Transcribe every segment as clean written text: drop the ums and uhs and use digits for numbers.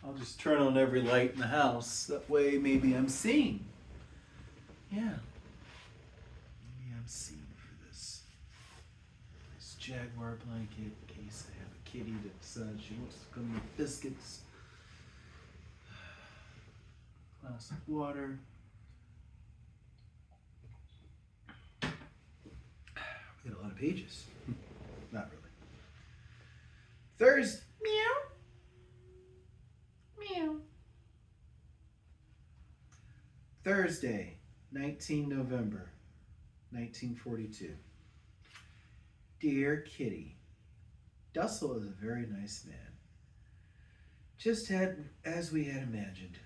I'll just turn on every light in the house. That way maybe I'm seen. Yeah. Maybe I'm seen for this. This Jaguar blanket in case I have a kitty that decides she wants to come with biscuits. Glass of water. We got a lot of pages. Not really. Thursday. Meow. Meow. Thursday, 19 November, 1942. Dear Kitty, Dussel is a very nice man. Just as we had imagined.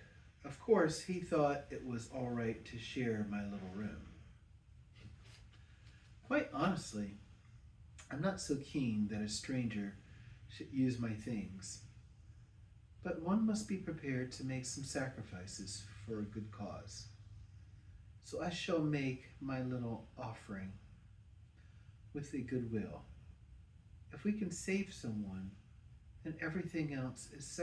Of course, he thought it was all right to share my little room. Quite honestly, I'm not so keen that a stranger should use my things. But one must be prepared to make some sacrifices for a good cause. So I shall make my little offering with a good will. If we can save someone, then everything else is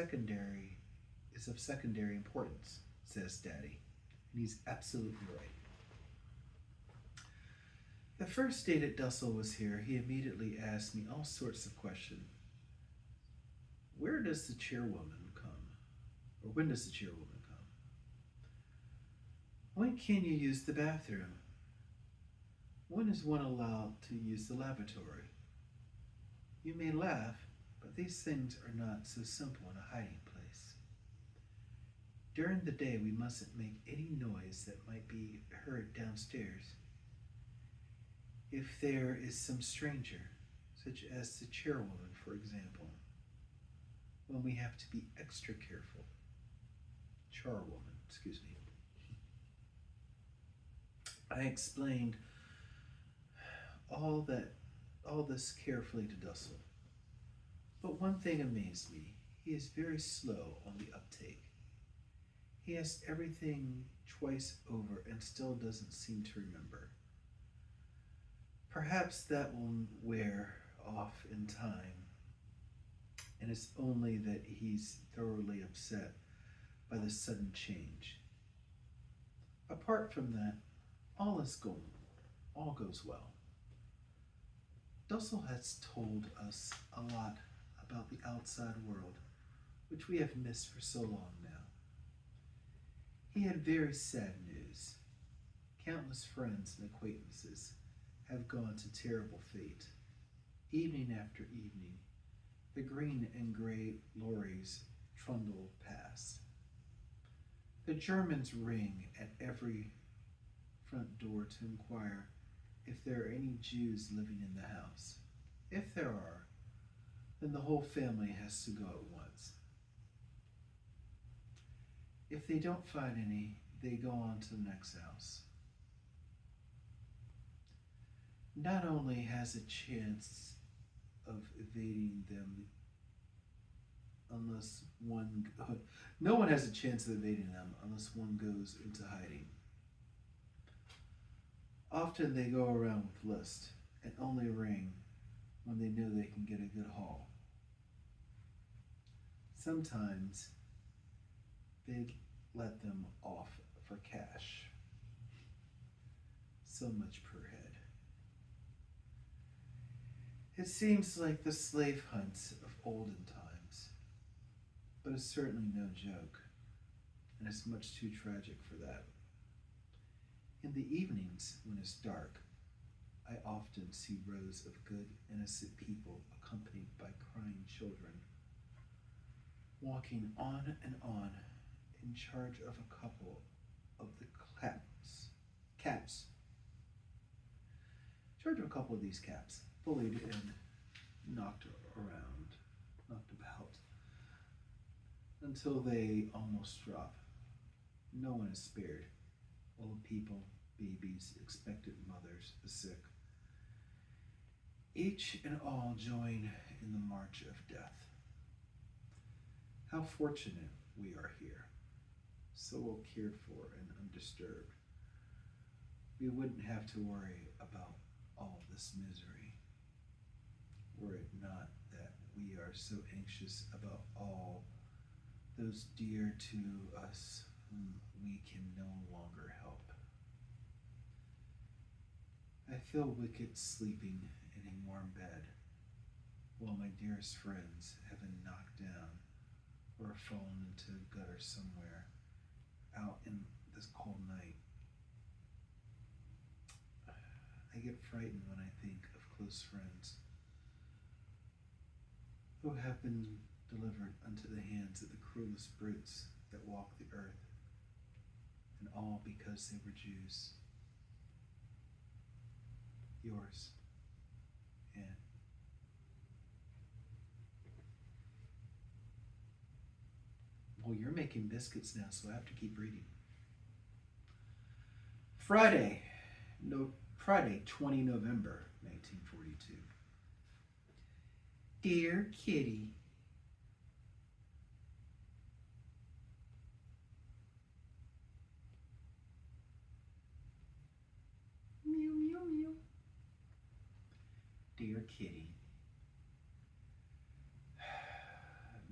of secondary importance, says Daddy. And he's absolutely right. The first day that Dussel was here, he immediately asked me all sorts of questions. Where does the chairwoman come? Or when does the chairwoman come? When can you use the bathroom? When is one allowed to use the lavatory? You may laugh, but these things are not so simple in a hiding place. During the day, we mustn't make any noise that might be heard downstairs. If there is some stranger, such as the chairwoman, for example, when we have to be extra careful. Charwoman, excuse me. I explained all this carefully to Dussel. But one thing amazed me. He is very slow on the uptake. He asks everything twice over and still doesn't seem to remember. Perhaps that will wear off in time, and it's only that he's thoroughly upset by the sudden change. Apart from that, all goes well. Dussel has told us a lot about the outside world, which we have missed for so long now. He had very sad news. Countless friends and acquaintances have gone to terrible fate. Evening after evening, the green and gray lorries trundle past. The Germans ring at every front door to inquire if there are any Jews living in the house. If there are, then the whole family has to go at once. If they don't find any, they go on to the next house. Not only has a chance of evading them no one has a chance of evading them unless one goes into hiding. Often they go around with lists and only ring when they know they can get a good haul. Sometimes they let them off for cash. So much per head. It seems like the slave hunts of olden times, but it's certainly no joke, and it's much too tragic for that. In the evenings, when it's dark, I often see rows of good, innocent people accompanied by crying children, walking on and on in charge of a couple of the caps. In charge of a couple of these caps, bullied and knocked about, until they almost drop. No one is spared. Old people, babies, expectant mothers, the sick. Each and all join in the march of death. How fortunate we are here, so well cared for and undisturbed. We wouldn't have to worry about all this misery, were it not that we are so anxious about all those dear to us whom we can no longer help. I feel wicked sleeping in a warm bed, while my dearest friends have been knocked down or fallen into a gutter somewhere out in this cold night. I get frightened when I think of close friends who have been delivered unto the hands of the cruelest brutes that walk the earth, and all because they were Jews. Yours, Anne. Well, you're making biscuits now, so I have to keep reading. Friday, 20 November, 1942. Dear Kitty, meow, meow, meow. Dear Kitty,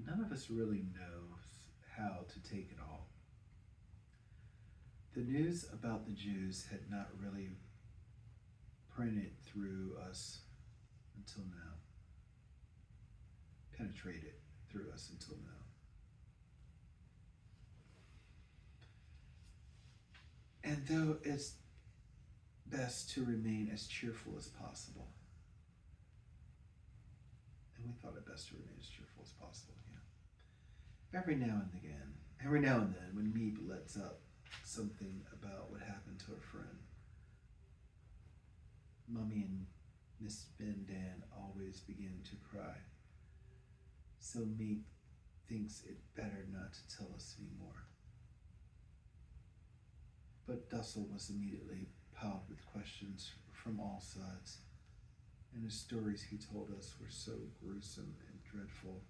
none of us really knows how to take it all. The news about the Jews had not really printed through us until now, penetrated through us until now. And though it's best to remain as cheerful as possible, and we thought it best to remain as cheerful as possible, yeah. Every now and then, when Meep lets up something about what happened to a friend, Mummy and Miss Ben Dan always begin to cry. So Meep thinks it better not to tell us anymore. But Dussel was immediately piled with questions from all sides, and the stories he told us were so gruesome and dreadful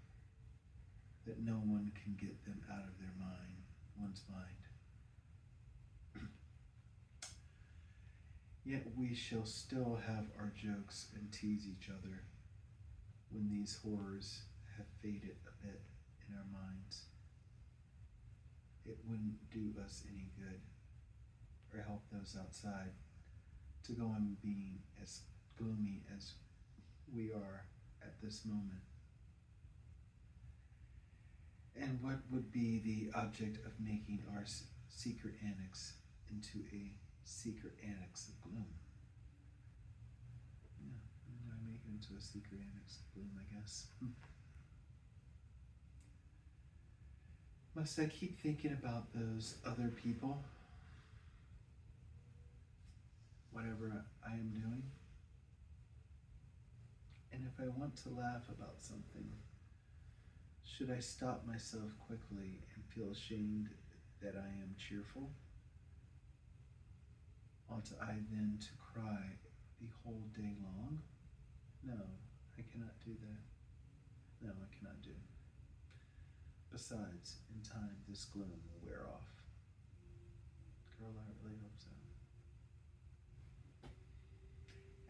that no one can get them out of one's mind. Yet we shall still have our jokes and tease each other when these horrors have faded a bit in our minds. It wouldn't do us any good or help those outside to go on being as gloomy as we are at this moment. And what would be the object of making our secret annex into a secret annex of gloom? Yeah, I make it into a secret annex of gloom, I guess. Must I keep thinking about those other people? Whatever I am doing? And if I want to laugh about something, should I stop myself quickly and feel ashamed that I am cheerful? Ought I then to cry the whole day long? No, I cannot do that. No, I cannot do it. Besides, in time this gloom will wear off. Girl, I really hope so.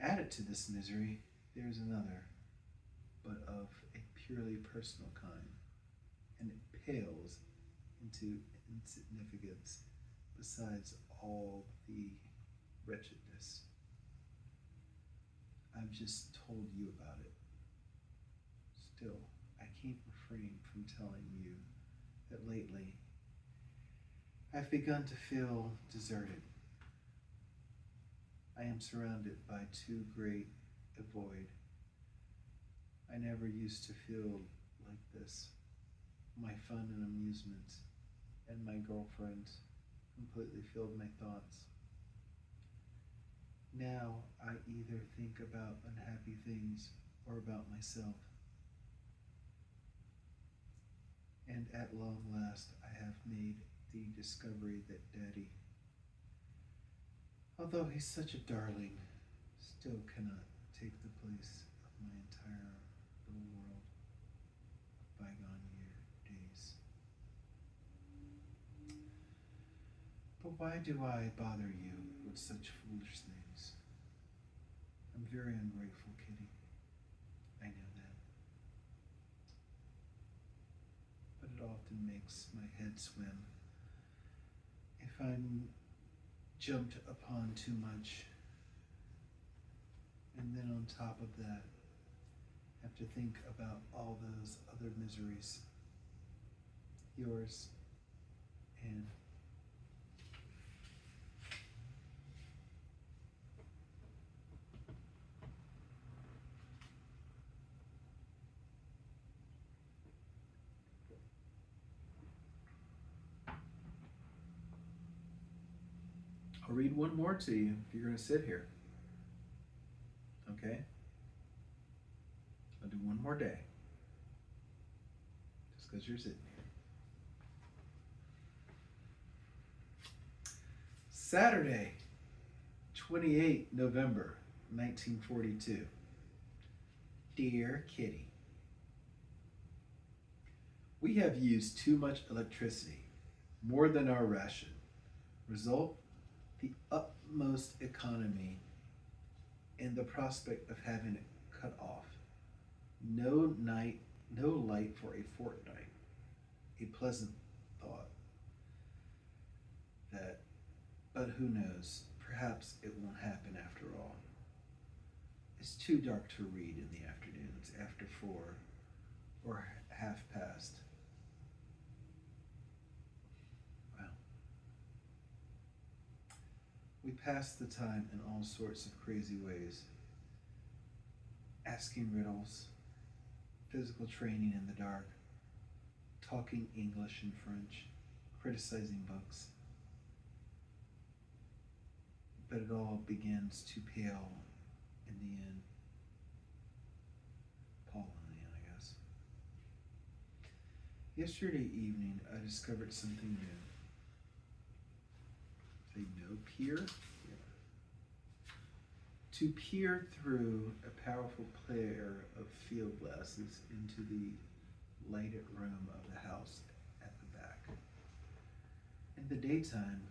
Added to this misery, there is another, but of a purely personal kind, and it pales into insignificance besides all the wretchedness. I've just told you about it. Still, I can't refrain from telling you that lately I've begun to feel deserted. I am surrounded by too great a void. I never used to feel like this. My fun and amusements and my girlfriends completely filled my thoughts. Now I either think about unhappy things or about myself. And at long last I have made the discovery that Daddy, although he's such a darling, still cannot take the place of my entire little world of bygone days. But why do I bother you with such foolish things? I'm very ungrateful, Kitty. I know that. But it often makes my head swim. If I'm jumped upon too much, and then on top of that, have to think about all those other miseries, yours and I'll read one more to you if you're going to sit here. Okay? I'll do one more day. Just because you're sitting here. Saturday, 28 November 1942. Dear Kitty, we have used too much electricity, more than our ration. Result, the utmost economy and the prospect of having it cut off. No light for a fortnight. A pleasant thought that, but who knows, perhaps it won't happen after all. It's too dark to read in the afternoons after 4 or half past. Well, we pass the time in all sorts of crazy ways. Asking riddles, physical training in the dark, talking English and French, criticizing books. But it all begins to pale in the end. Pall in the end, I guess. Yesterday evening, I discovered something new. Say no peer? Yeah. To peer through a powerful pair of field glasses into the lighted room of the house at the back. In the daytime,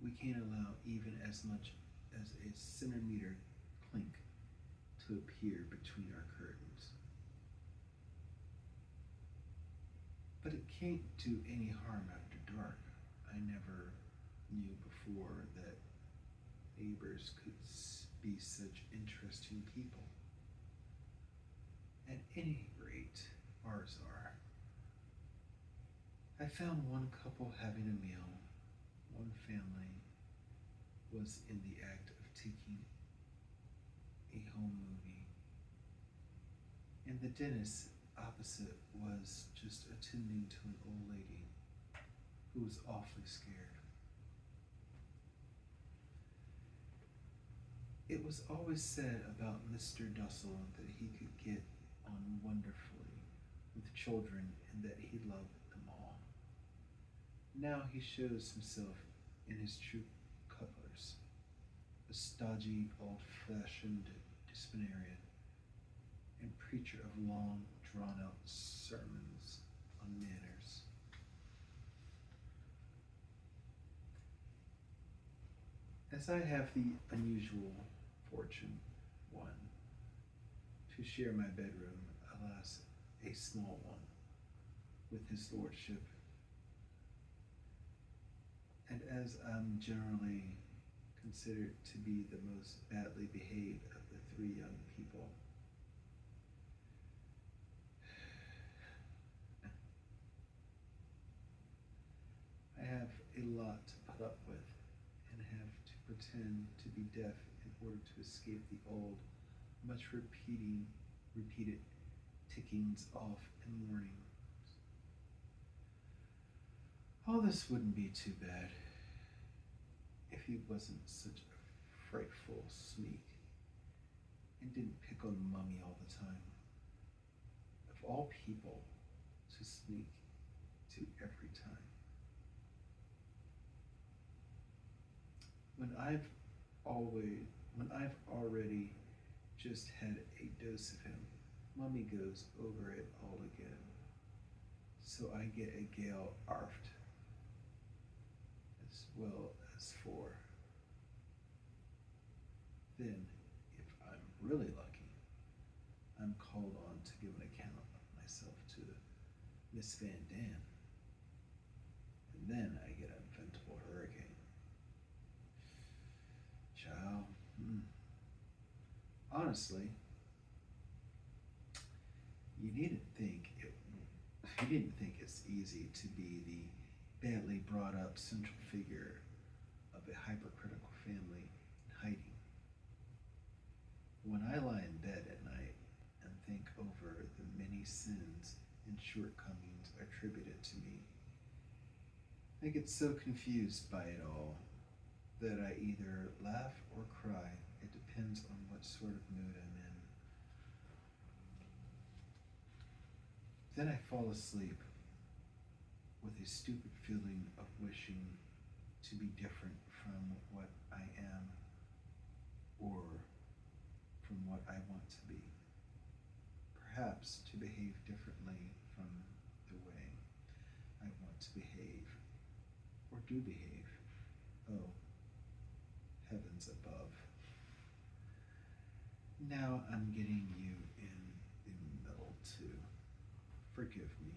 we can't allow even as much as a centimeter clink to appear between our curtains. But it can't do any harm after dark. I never knew before that neighbors could be such interesting people. At any rate, ours are. I found one couple having a meal. One family was in the act of taking a home movie, and the dentist opposite was just attending to an old lady who was awfully scared. It was always said about Mr. Dussel that he could get on wonderfully with children and that he loved them all. Now he shows himself in his true colors, a stodgy, old-fashioned disciplinarian and preacher of long, drawn-out sermons on manners. As I have the unusual fortune, one, to share my bedroom, alas, a small one, with his lordship, and as I'm generally considered to be the most badly behaved of the 3 young people, I have a lot to put up with and have to pretend to be deaf in order to escape the old, much repeated tickings off and warnings. All this wouldn't be too bad if he wasn't such a frightful sneak and didn't pick on Mummy all the time. Of all people to sneak to every time. When I've already just had a dose of him, Mummy goes over it all again. So I get a gale aft as well as 4. Then, if I'm really lucky, I'm called on to give an account of myself to Miss Van Dam. And then I get an inventable hurricane. Child, honestly, you needn't think it. You didn't think it's easy to be the badly brought up central figure of a hypercritical family in hiding. When I lie in bed at night and think over the many sins and shortcomings attributed to me, I get so confused by it all that I either laugh or cry. It depends on what sort of mood I'm in. Then I fall asleep with a stupid feeling of wishing to be different from what I am or from what I want to be. Perhaps to behave differently from the way I want to behave or do behave. Oh, heavens above. Now I'm getting you in the middle too. Forgive me.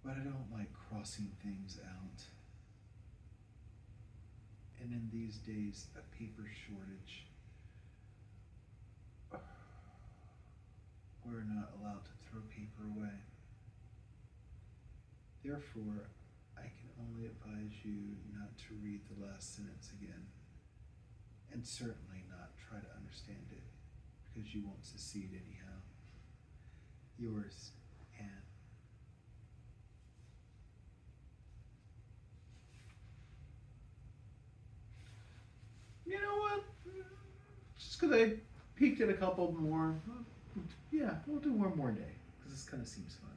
But I don't like crossing things out. And in these days of paper shortage, we're not allowed to throw paper away. Therefore, I can only advise you not to read the last sentence again, and certainly not try to understand it, because you won't succeed anyhow. Yours, Anne. You know what? Just because I peeked at a couple more, yeah, we'll do one more day, because this kind of seems fun.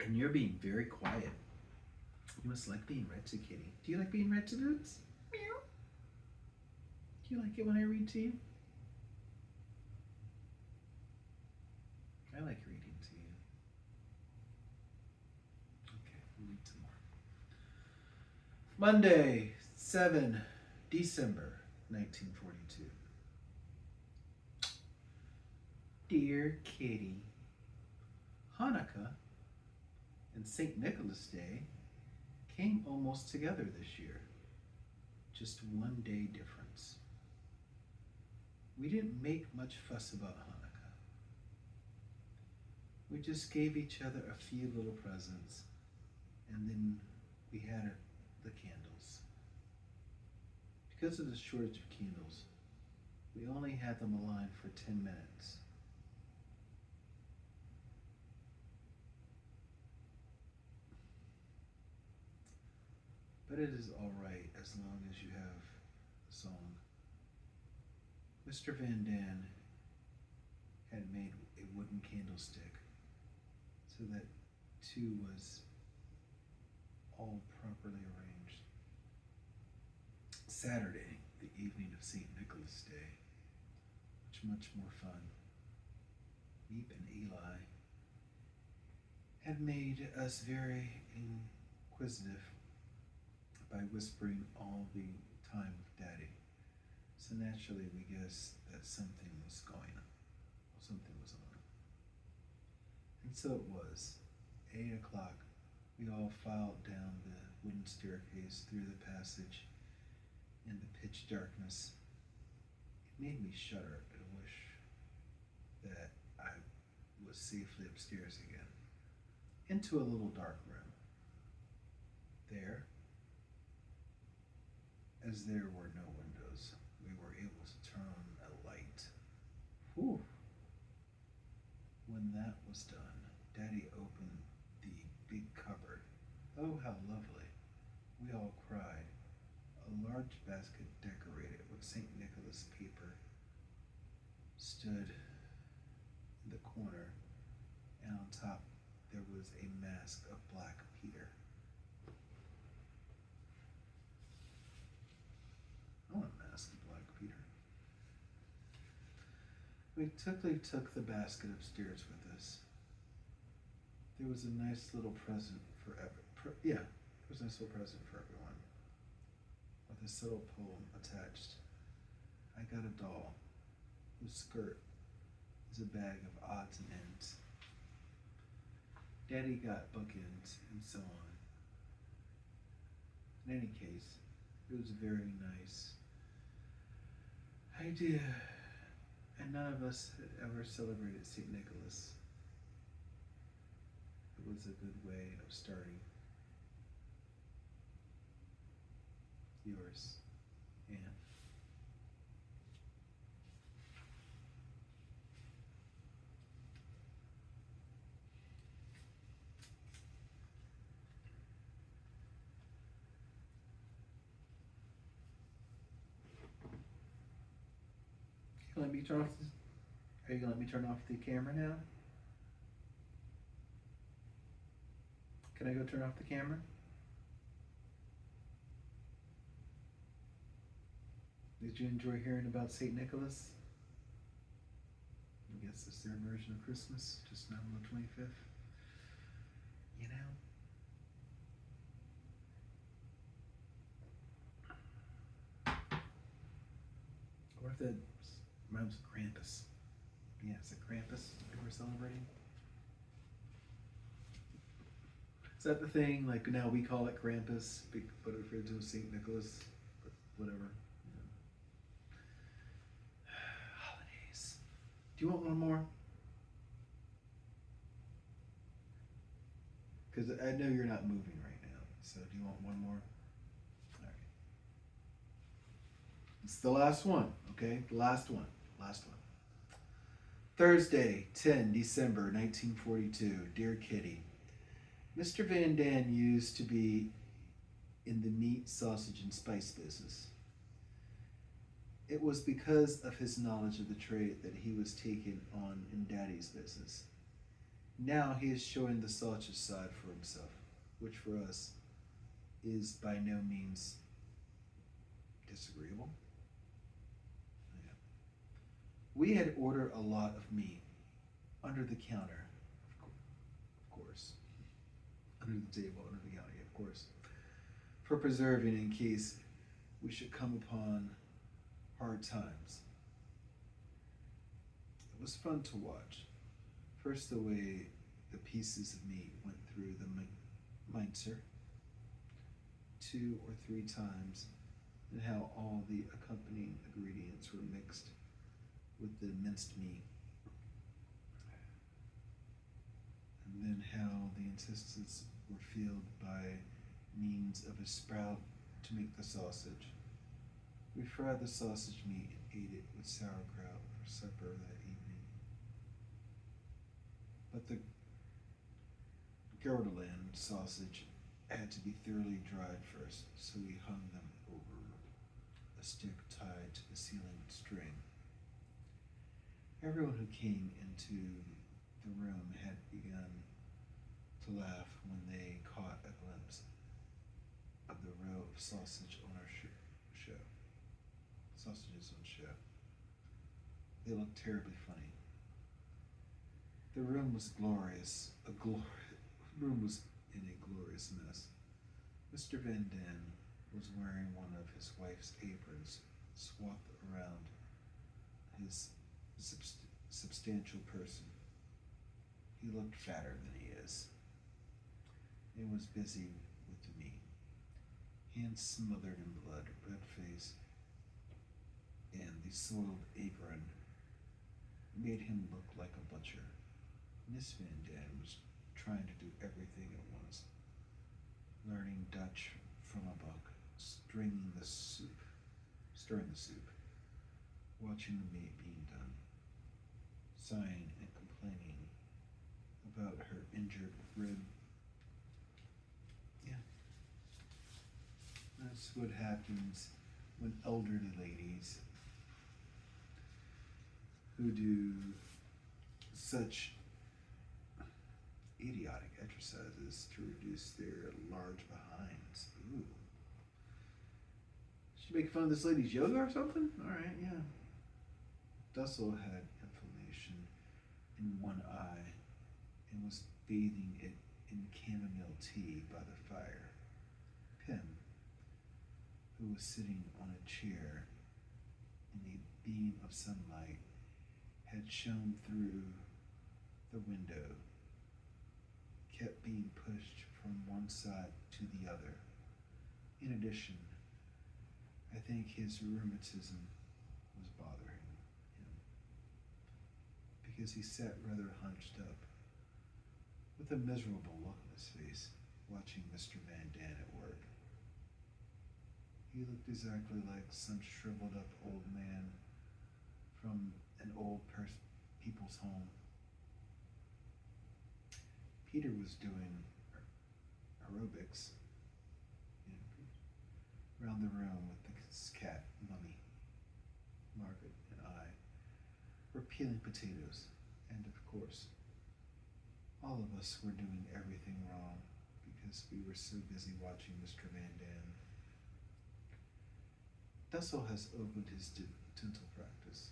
And you're being very quiet. You must like being read to, Kitty. Do you like being read to, Boots? Meow. Do you like it when I read to you? I like reading to you. Okay, we'll read some more. Monday, 7 December 1942. Dear Kitty, Hanukkah and St. Nicholas Day came almost together this year. Just one day difference. We didn't make much fuss about Hanukkah. We just gave each other a few little presents, and then we had the candles. Because of the shortage of candles, we only had them aligned for 10 minutes. But it is all right as long as you have a song. Mr. Van Dam had made a wooden candlestick so that two was all properly arranged. Saturday, the evening of St. Nicholas Day, much more fun. Meep and Eli had made us very inquisitive by whispering all the time with Daddy. So naturally we guessed that something was going on. Something was on. And so it was. 8 o'clock, we all filed down the wooden staircase through the passage in the pitch darkness. It made me shudder and wish that I was safely upstairs again, into a little dark room. There, as there were no windows, we were able to turn on a light. Whew. When that was done, Daddy opened the big cupboard. Oh, how lovely. We all cried. A large basket decorated with St. Nicholas paper stood in the corner, and on top there was a mask of Black Peter. I want a mask of Black Peter. We quickly took the basket upstairs with us. There was a nice little present for there was a nice little present for everyone, with a subtle poem attached. I got a doll whose skirt is a bag of odds and ends. Daddy got bookends and so on. In any case, it was a very nice idea, and none of us had ever celebrated St. Nicholas. It was a good way of starting. Yours, Anne. Let me turn off the, are you gonna let me turn off the camera now? Can I go turn off the camera? Did you enjoy hearing about St. Nicholas? I guess it's their version of Christmas, just not on the 25th. You know? What if that rhymes with Krampus? Yeah, is it Krampus that we're celebrating? Is that the thing? Like now we call it Krampus, but if it's to St. Nicholas, but whatever. Holidays. Do you want one more? Because I know you're not moving right now. So do you want one more? All right. It's the last one, okay? The last one. Last one. Thursday, 10 December 1942. Dear Kitty, Mr. Van Dam used to be in the meat, sausage, and spice business. It was because of his knowledge of the trade that he was taken on in Daddy's business. Now he is showing the sausage side for himself, which for us is by no means disagreeable. Yeah. We had ordered a lot of meat under the counter, of course. Under the table, under the counter, yeah, of course, for preserving in case we should come upon hard times. It was fun to watch. First, the way the pieces of meat went through the mincer 2 or 3 times, and how all the accompanying ingredients were mixed with the minced meat. And then how the intestines were filled by means of a sprout to make the sausage. We fried the sausage meat and ate it with sauerkraut for supper that evening. But the Gerdeland sausage had to be thoroughly dried first, so we hung them over a stick tied to the ceiling with string. Everyone who came into the room had begun to laugh when they caught a glimpse of the row of sausage on our show. Sausages on show. They looked terribly funny. The room was glorious. Room was in a glorious mess. Mr. Van Dam was wearing one of his wife's aprons swathed around his substantial person. He looked fatter than he is, and was busy with the meat. Hands smothered in blood, red face, and the soiled apron made him look like a butcher. Miss Van Dam was trying to do everything at once, learning Dutch from a book, stirring the soup, watching the meat being done, sighing and complaining about her injured rib. Yeah. That's what happens when elderly ladies who do such idiotic exercises to reduce their large behinds. Ooh. She make fun of this lady's yoga or something? Alright, yeah. Dussel had inflammation in one eye and was bathing it in chamomile tea by the fire. Pim, who was sitting on a chair in a beam of sunlight, had shone through the window kept being pushed from one side to the other. In addition, I think his rheumatism was bothering him because he sat rather hunched up with a miserable look on his face watching Mr. Van Daan at work. He looked exactly like some shriveled up old man from an old people's home. Peter was doing aerobics around the room with his cat, Mummy. Margaret and I were peeling potatoes, and of course, all of us were doing everything wrong because we were so busy watching Mr. Van Daan. Dussel has opened his dental practice.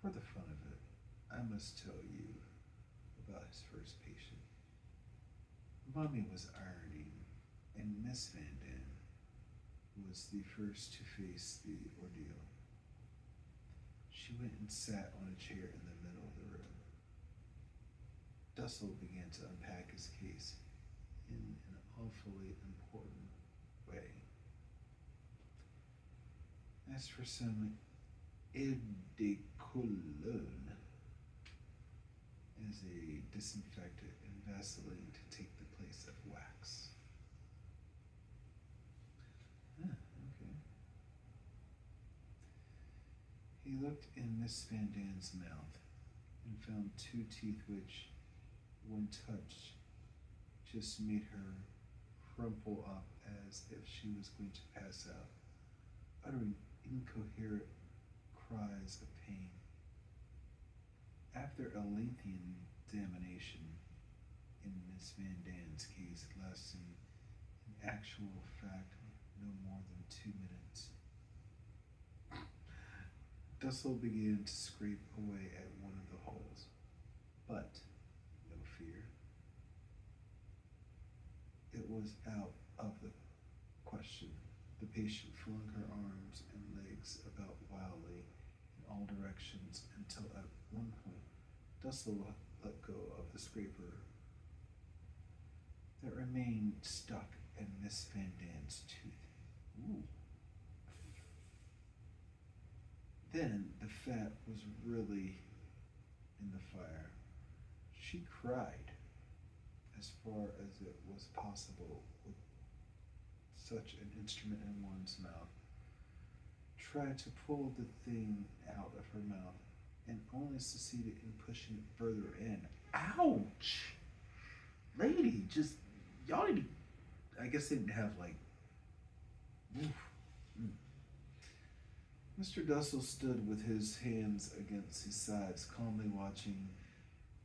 For the fun of it, I must tell you about his first patient. Mommy was ironing, and Miss Van Daan was the first to face the ordeal. She went and sat on a chair in the middle of the room. Dussel began to unpack his case in an awfully important way. As for some eau de cologne as a disinfectant and Vaseline to take the place of wax. Okay. He looked in Miss Van Daan's mouth and found two teeth which, when touched, just made her crumple up as if she was going to pass out, uttering incoherent cries of pain. After a lengthy examination in Miss Van Daan's case lasting in actual fact no more than 2 minutes, Dussel began to scrape away at one of the holes, but no fear. It was out of the question. The patient flung her arms and legs about wildly in all directions until at one point Dussel let go of the scraper that remained stuck in Miss Van Daan's tooth. Ooh. Then the fat was really in the fire. She cried as far as it was possible with such an instrument in one's mouth, tried to pull the thing out of her mouth, and only succeeded in pushing it further in. Ouch! Lady, just, y'all need to, I guess they didn't have like, oof. Mr. Dussel stood with his hands against his sides, calmly watching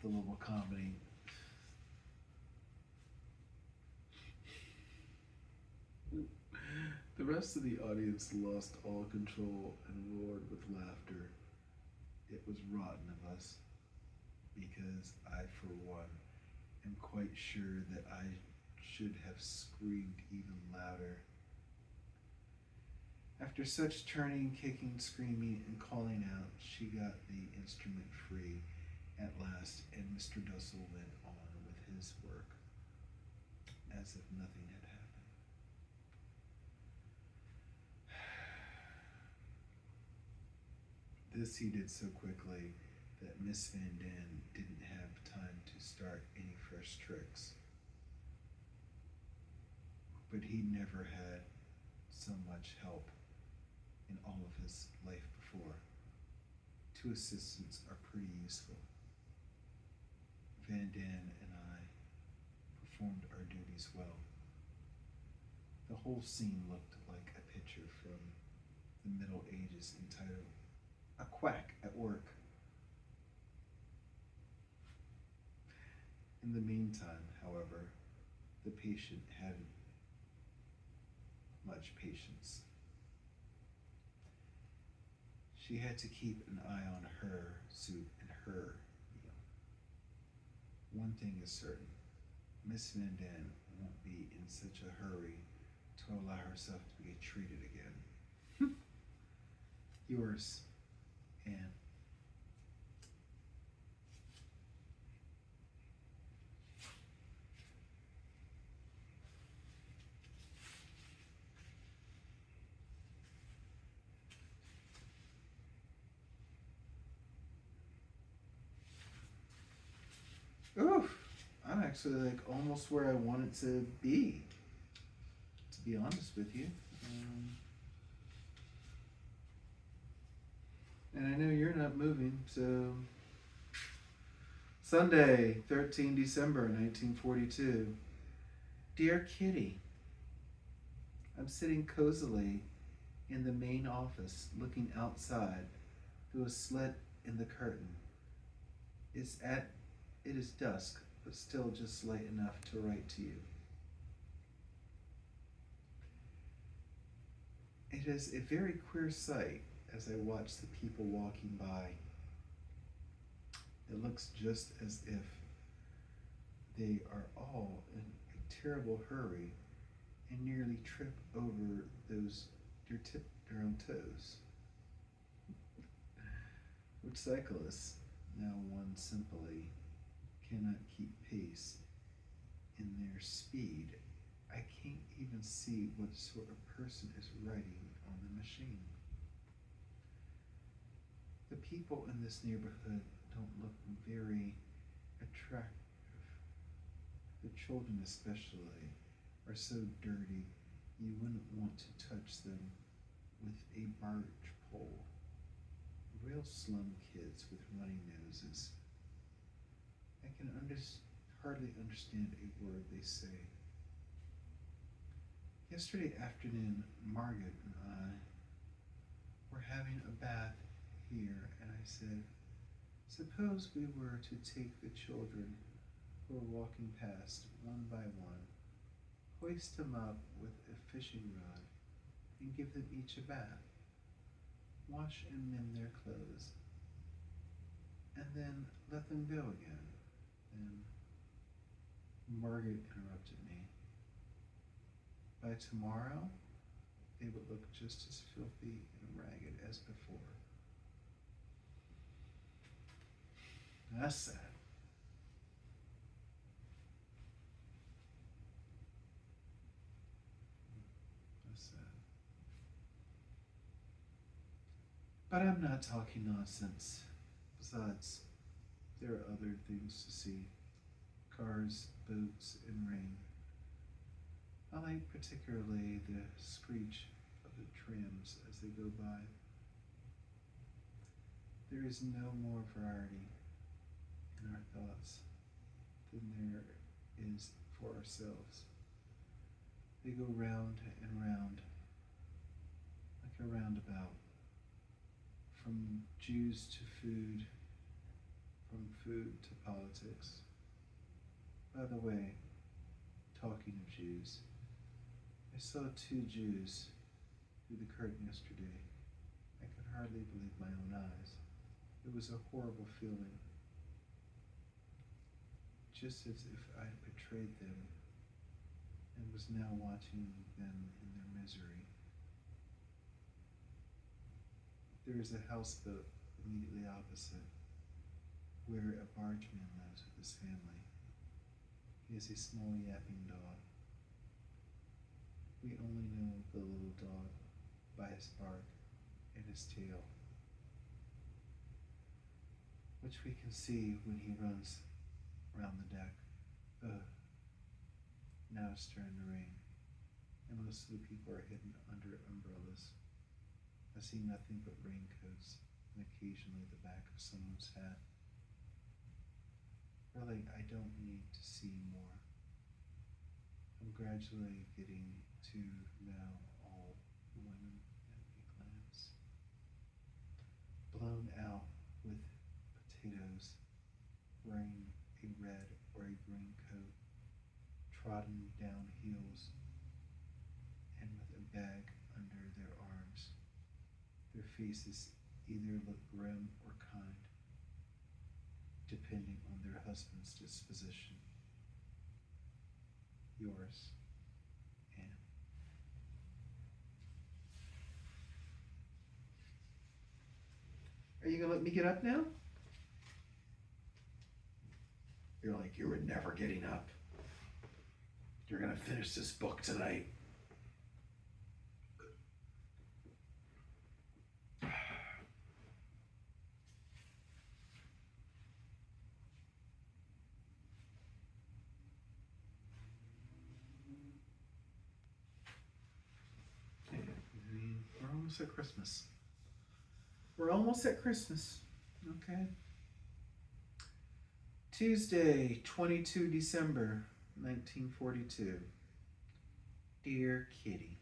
the little comedy. The rest of the audience lost all control and roared with laughter. It was rotten of us, because I, for one, am quite sure that I should have screamed even louder. After such turning, kicking, screaming, and calling out, she got the instrument free at last, and Mr. Dussel went on with his work as if nothing had happened. This he did so quickly that Miss Van Daan didn't have time to start any fresh tricks. But he never had so much help in all of his life before. 2 assistants are pretty useful. Van Daan and I performed our duties well. The whole scene looked like a picture from the Middle Ages entitled "A Quack at Work." In the meantime, however, the patient hadn't much patience. She had to keep an eye on her soup and her meal. One thing is certain, Miss Van Daan won't be in such a hurry to allow herself to be treated again. Yours, Anne. Oof. I'm actually like almost where I want it to be honest with you. Um, and I know you're not moving, so Sunday, 13 December 1942. Dear Kitty, I'm sitting cozily in the main office looking outside through a slit in the curtain. It's at it is dusk, but still just light enough to write to you. It is a very queer sight as I watch the people walking by. It looks just as if they are all in a terrible hurry and nearly trip over their own toes. Which cyclists, now one simply cannot keep pace in their speed. I can't even see what sort of person is riding on the machine. The people in this neighborhood don't look very attractive. The children, especially, are so dirty you wouldn't want to touch them with a barge pole. Real slum kids with runny noses. I can hardly understand a word they say. Yesterday afternoon, Margaret and I were having a bath here, and I said, suppose we were to take the children who are walking past one by one, hoist them up with a fishing rod, and give them each a bath, wash and mend their clothes, and then let them go again. Then Margaret interrupted me. By tomorrow, they would look just as filthy and ragged as before. That's sad. That's sad. But I'm not talking nonsense. Besides, there are other things to see. Cars, boats, and rain. I like particularly the screech of the trams as they go by. There is no more variety in our thoughts than there is for ourselves. They go round and round like a roundabout, from Jews to food, from food to politics. By the way, talking of Jews, I saw 2 Jews through the curtain yesterday. I could hardly believe my own eyes. It was a horrible feeling, just as if I had betrayed them and was now watching them in their misery. There is a houseboat immediately opposite, where a bargeman lives with his family. He has a small yapping dog. We only know the little dog by his bark and his tail, which we can see when he runs around the deck. Now it's starting to rain, and most of the people are hidden under umbrellas. I see nothing but raincoats and occasionally the back of someone's hat. Really, I don't need to see more. I'm gradually getting to know all the women at a glance. Blown out with potatoes, wearing a red or a green coat, trodden down heels, and with a bag under their arms. Their faces either look grim or kind, depending on their husband's disposition. Yours, Anne. Are you gonna let me get up now? You're like, you were never getting up. You're gonna finish this book tonight. almost at Christmas. We're almost at Christmas. Okay. Tuesday, 22 December, 1942. Dear Kitty,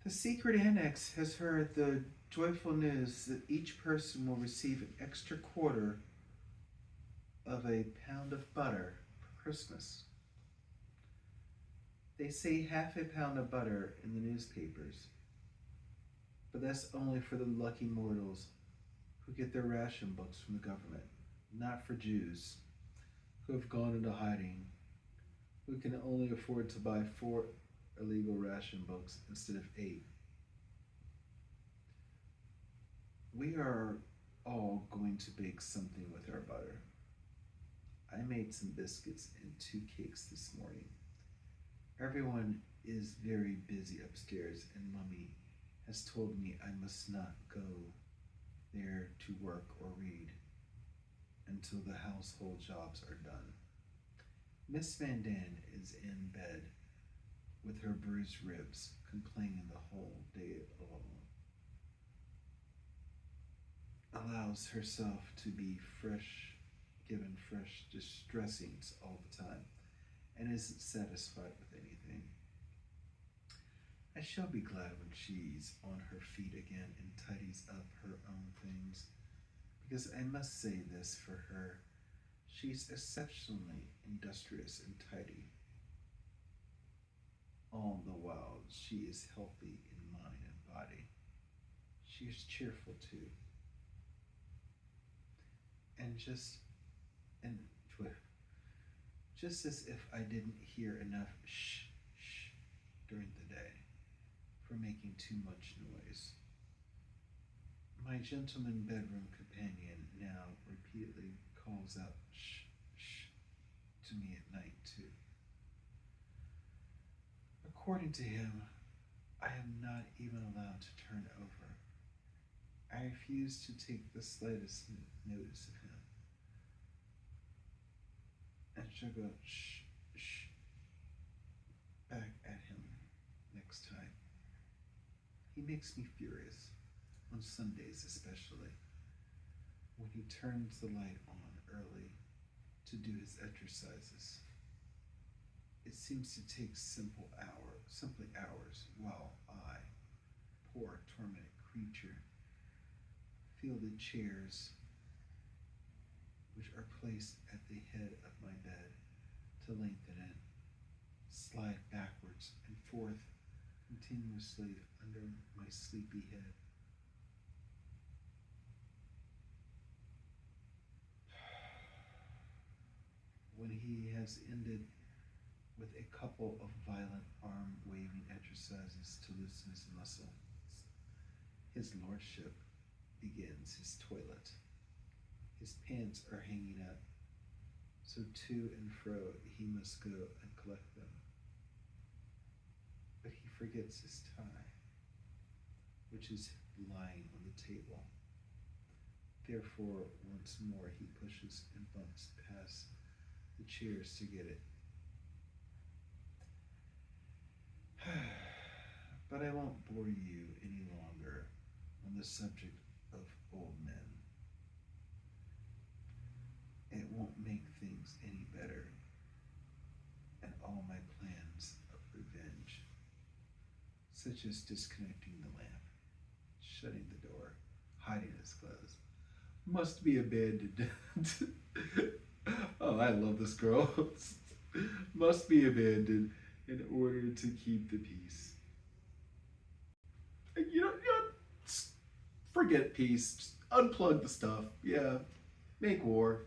the secret annex has heard the joyful news that each person will receive an extra quarter of a pound of butter for Christmas. They say half a pound of butter in the newspapers, but that's only for the lucky mortals who get their ration books from the government, not for Jews who have gone into hiding, who can only afford to buy 4 illegal ration books instead of 8. We are all going to bake something with our butter. I made some biscuits and 2 cakes this morning. Everyone is very busy upstairs, and Mummy has told me I must not go there to work or read until the household jobs are done. Miss Van Daan is in bed with her bruised ribs, complaining the whole day alone. Allows herself to be given fresh dressings all the time, and isn't satisfied with anything. I shall be glad when she's on her feet again and tidies up her own things, because I must say this for her, she's exceptionally industrious and tidy. All the while she is healthy in mind and body. She is cheerful too. And just as if I didn't hear enough shh during the day for making too much noise. My gentleman bedroom companion now repeatedly calls out shh to me at night too. According to him, I am not even allowed to turn over. I refuse to take the slightest notice of him. And she'll go shh back at him next time. He makes me furious, on Sundays especially, when he turns the light on early to do his exercises. It seems to take simply hours, while I, poor tormented creature, feel the chairs which are placed at the head of my bed to lengthen it, slide backwards and forth continuously under my sleepy head. When he has ended with a couple of violent arm-waving exercises to loosen his muscles, his lordship begins his toilet. His pants are hanging up, so to and fro he must go and collect them. But he forgets his tie, which is lying on the table. Therefore, once more he pushes and bumps past the chairs to get it. But I won't bore you any longer on the subject of old men. It won't make things any better, and all my plans of revenge, such as disconnecting the lamp, shutting the door, hiding his clothes, must be abandoned. Oh, I love this girl. Must be abandoned in order to keep the peace. You know, forget peace. Just unplug the stuff. Yeah, make war.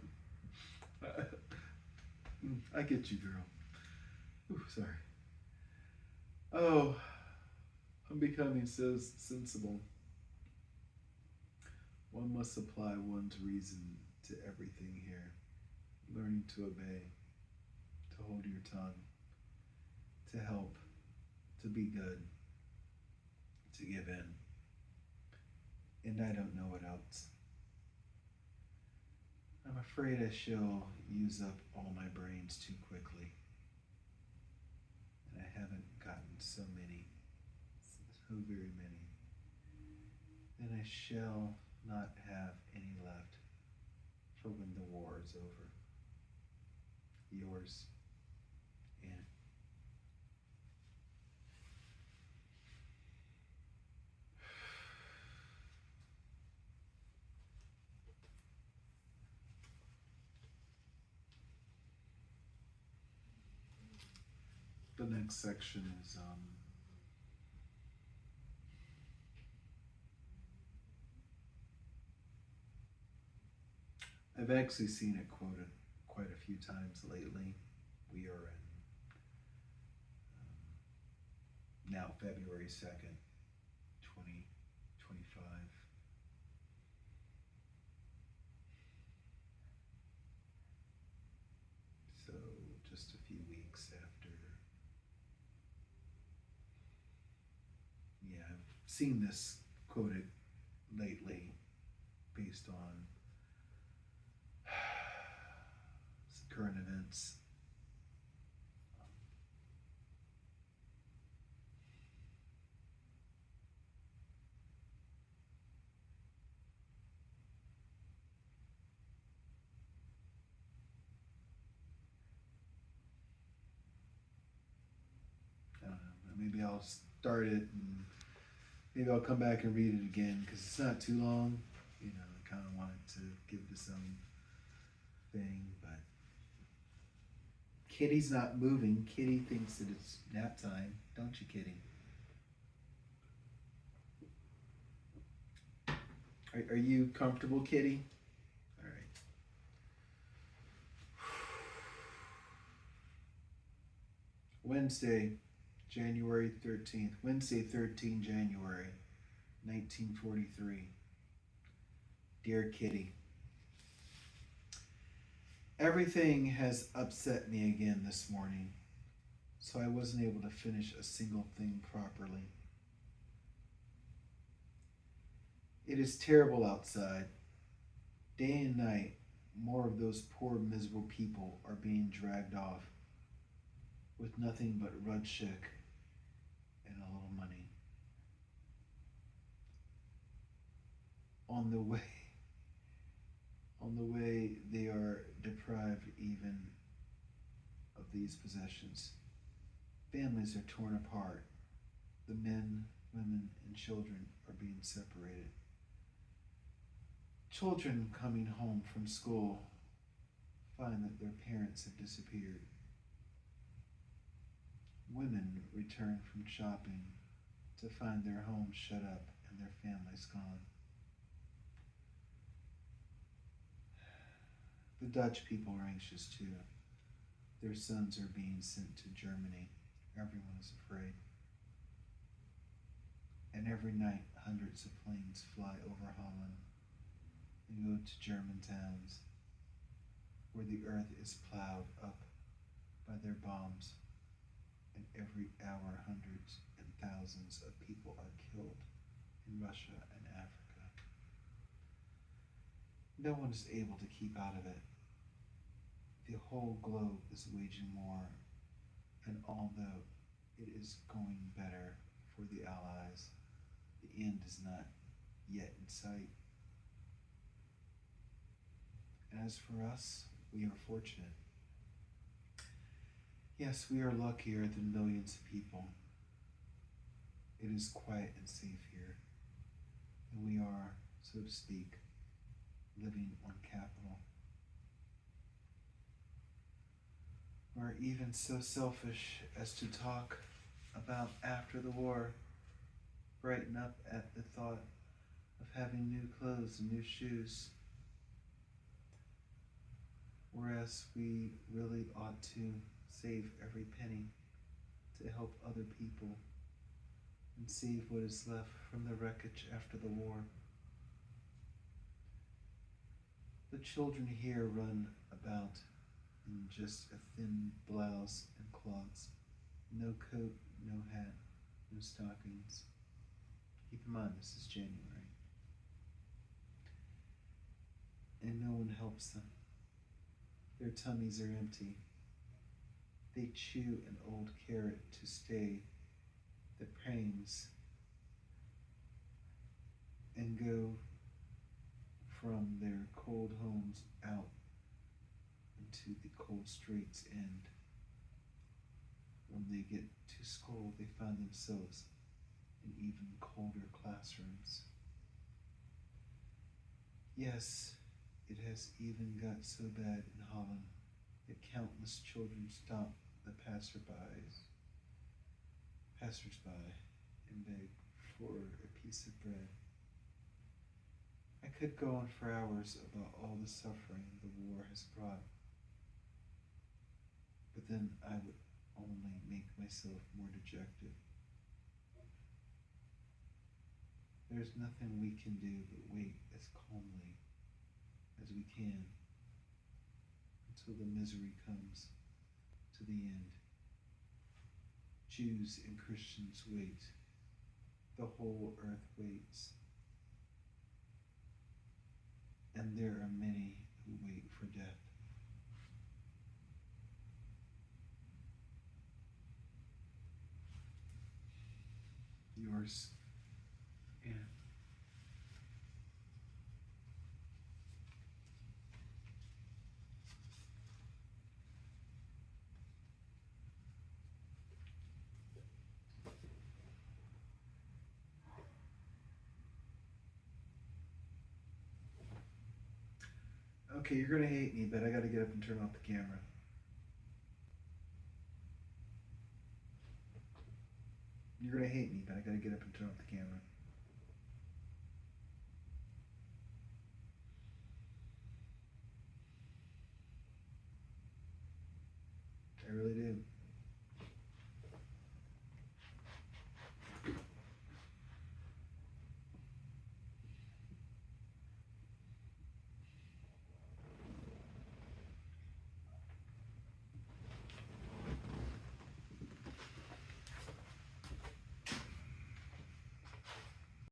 I get you, girl. Ooh, sorry. Oh, I'm becoming so sensible. One must apply one's reason to everything here. Learning to obey, to hold your tongue, to help, to be good, to give in. And I don't know what else. I'm afraid I shall use up all my brains too quickly. And I haven't gotten so many oh very many, then I shall not have any left for when the war is over. Yours, Anne. The next section is I've actually seen it quoted quite a few times lately. We are in now February 2nd, 2025. So just a few weeks after, yeah, I've seen this quoted lately based on current events. I don't know, maybe I'll start it and maybe I'll come back and read it again because it's not too long. You know, I kind of wanted to give this own thing, but Kitty's not moving. Kitty thinks that it's nap time, don't you, Kitty? Are you comfortable, Kitty? All right. Wednesday, January 13th. Wednesday, 13 January, 1943. Dear Kitty, everything has upset me again this morning, so I wasn't able to finish a single thing properly. It is terrible outside. Day and night, more of those poor miserable people are being dragged off with nothing but Rudchick and a little money. On the way, they are deprived even of these possessions. Families are torn apart. The men, women, and children are being separated. Children coming home from school find that their parents have disappeared. Women return from shopping to find their homes shut up and their families gone. The Dutch people are anxious too. Their sons are being sent to Germany. Everyone is afraid. And every night, hundreds of planes fly over Holland and go to German towns where the earth is plowed up by their bombs, and every hour hundreds and thousands of people are killed in Russia and Africa. No one is able to keep out of it. The whole globe is waging war, and although it is going better for the Allies, the end is not yet in sight. As for us, we are fortunate. Yes, we are luckier than millions of people. It is quiet and safe here, and we are, so to speak, living on capital. We're even so selfish as to talk about after the war, brighten up at the thought of having new clothes and new shoes, whereas we really ought to save every penny to help other people and save what is left from the wreckage after the war. The children here run about in just a thin blouse and clogs, no coat, no hat, no stockings. Keep in mind, this is January. And no one helps them. Their tummies are empty. They chew an old carrot to stay the pangs and go from their cold homes out into the cold streets, and when they get to school, they find themselves in even colder classrooms. Yes, it has even got so bad in Holland that countless children stop the passersby and beg for a piece of bread. I could go on for hours about all the suffering the war has brought, but then I would only make myself more dejected. There's nothing we can do but wait as calmly as we can until the misery comes to the end. Jews and Christians wait. The whole earth waits. And there are many who wait for death. Yours, Anne. Okay, you're gonna hate me, but I gotta get up and turn off the camera. You're gonna hate me, but I gotta get up and turn off the camera. I really do.